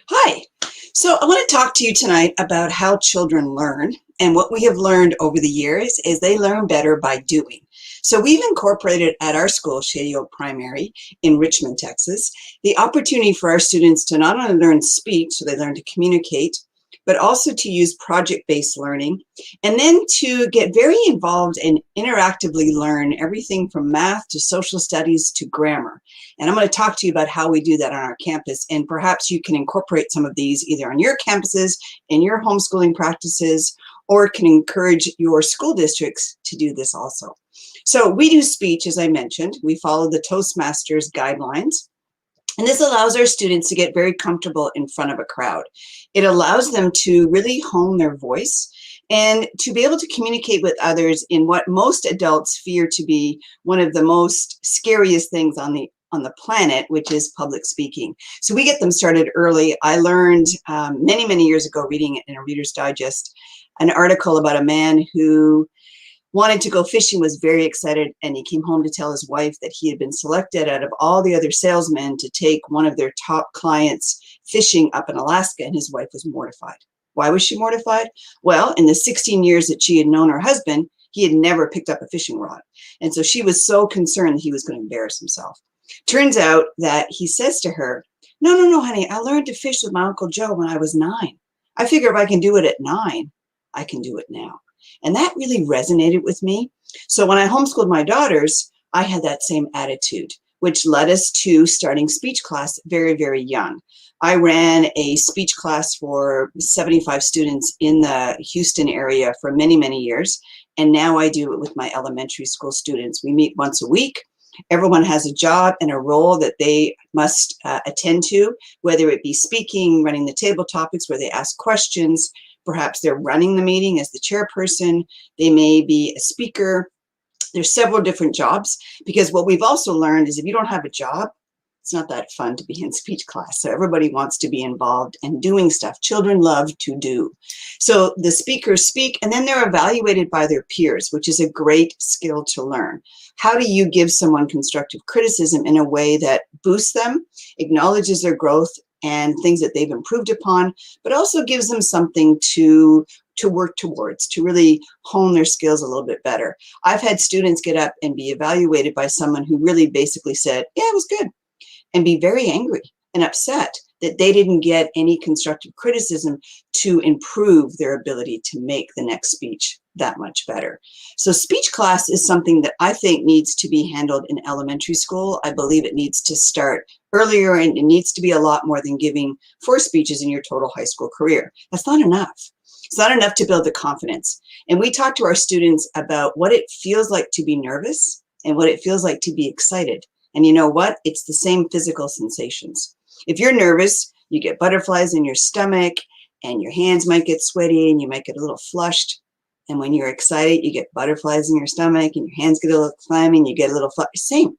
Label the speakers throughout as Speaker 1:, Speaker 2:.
Speaker 1: Hi. So I want to talk to you tonight about how children learn. And what we have learned over the years is they learn better by doing. So we've incorporated at our school, Shady Oak Primary in Richmond, Texas, the opportunity for our students to not only learn speech, so they learn to communicate, but also to use project-based learning, and then to get very involved and interactively learn everything from math to social studies to grammar. And I'm going to talk to you about how we do that on our campus, and perhaps you can incorporate some of these either on your campuses, in your homeschooling practices, or can encourage your school districts to do this also. So we do speech, as I mentioned. We follow the Toastmasters guidelines. And this allows our students to get very comfortable in front of a crowd. It allows them to really hone their voice and to be able to communicate with others in what most adults fear to be one of the most scariest things on the planet, which is public speaking. So we get them started early. I learned many years ago, reading it in a Reader's Digest, an article about a man who wanted to go fishing, was very excited, and he came home to tell his wife that he had been selected out of all the other salesmen to take one of their top clients fishing up in Alaska, and his wife was mortified. Why was she mortified? Well, in the 16 years that she had known her husband, he had never picked up a fishing rod. And so she was so concerned that he was going to embarrass himself. Turns out that he says to her, no, honey, I learned to fish with my Uncle Joe when I was 9. I figure if I can do it at 9, I can do it now. And that really resonated with me. So when I homeschooled my daughters, I had that same attitude, which led us to starting speech class very young. I ran a speech class for 75 students in the Houston area for many years. And now I do it with my elementary school students. We meet once a week. Everyone has a job and a role that they must attend to, whether it be speaking, running the table topics where they ask questions. Perhaps they're running the meeting as the chairperson. They may be a speaker. There's several different jobs, because what we've also learned is if you don't have a job, it's not that fun to be in speech class. So everybody wants to be involved and doing stuff. Children love to do. So the speakers speak, and then they're evaluated by their peers, which is a great skill to learn. How do you give someone constructive criticism in a way that boosts them, acknowledges their growth and things that they've improved upon, but also gives them something to work towards, to really hone their skills a little bit better. I've had students get up and be evaluated by someone who really basically said, yeah, it was good, and be very angry and upset that they didn't get any constructive criticism to improve their ability to make the next speech that much better. So speech class is something that I think needs to be handled in elementary school. I believe it needs to start earlier, and it needs to be a lot more than giving 4 speeches in your total high school career. That's not enough. It's not enough to build the confidence. And we talk to our students about what it feels like to be nervous and what it feels like to be excited. And you know what? It's the same physical sensations. If you're nervous, you get butterflies in your stomach, and your hands might get sweaty, and you might get a little flushed. And when you're excited, you get butterflies in your stomach, and your hands get a little clammy, and you get a little flushed. Same.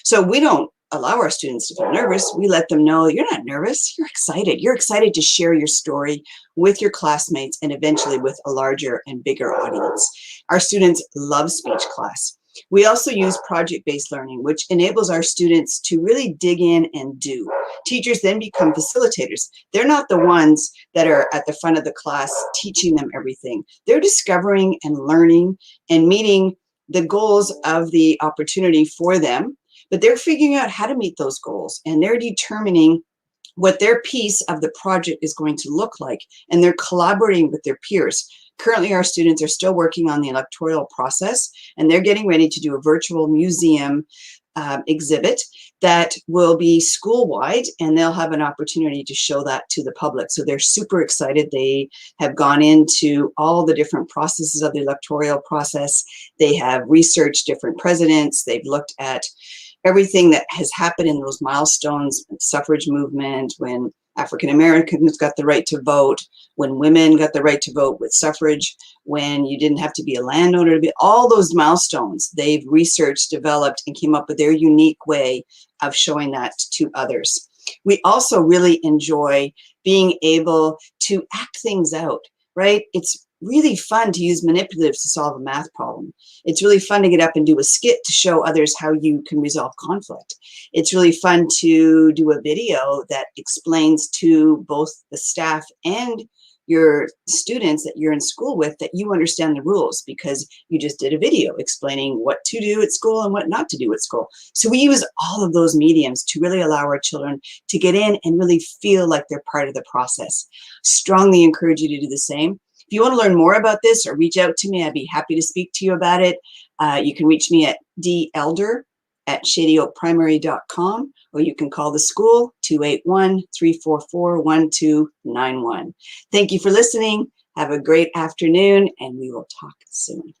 Speaker 1: So we don't allow our students to feel nervous. We let them know you're not nervous, you're excited. You're excited to share your story with your classmates and eventually with a larger and bigger audience. Our students love speech class. We also use project-based learning, which enables our students to really dig in and do. Teachers then become facilitators. They're not the ones that are at the front of the class teaching them everything. They're discovering and learning and meeting the goals of the opportunity for them, but they're figuring out how to meet those goals, and they're determining what their piece of the project is going to look like, and they're collaborating with their peers. Currently, our students are still working on the electoral process, and they're getting ready to do a virtual museum exhibit that will be school-wide, and they'll have an opportunity to show that to the public. So they're super excited. They have gone into all the different processes of the electoral process. They have researched different presidents. They've looked at everything that has happened in those milestones, suffrage movement, when African Americans got the right to vote, when women got the right to vote with suffrage, when you didn't have to be a landowner to be, all those milestones they've researched, developed, and came up with their unique way of showing that to others. We also really enjoy being able to act things out, right? It's really fun to use manipulatives to solve a math problem. It's really fun to get up and do a skit to show others how you can resolve conflict. It's really fun to do a video that explains to both the staff and your students that you're in school with that you understand the rules because you just did a video explaining what to do at school and what not to do at school. So we use all of those mediums to really allow our children to get in and really feel like they're part of the process. Strongly encourage you to do the same. If you want to learn more about this or reach out to me, I'd be happy to speak to you about it. You can reach me at delder@shadyoakprimary.com, or you can call the school 281-344-1291. Thank you for listening. Have a great afternoon, and we will talk soon.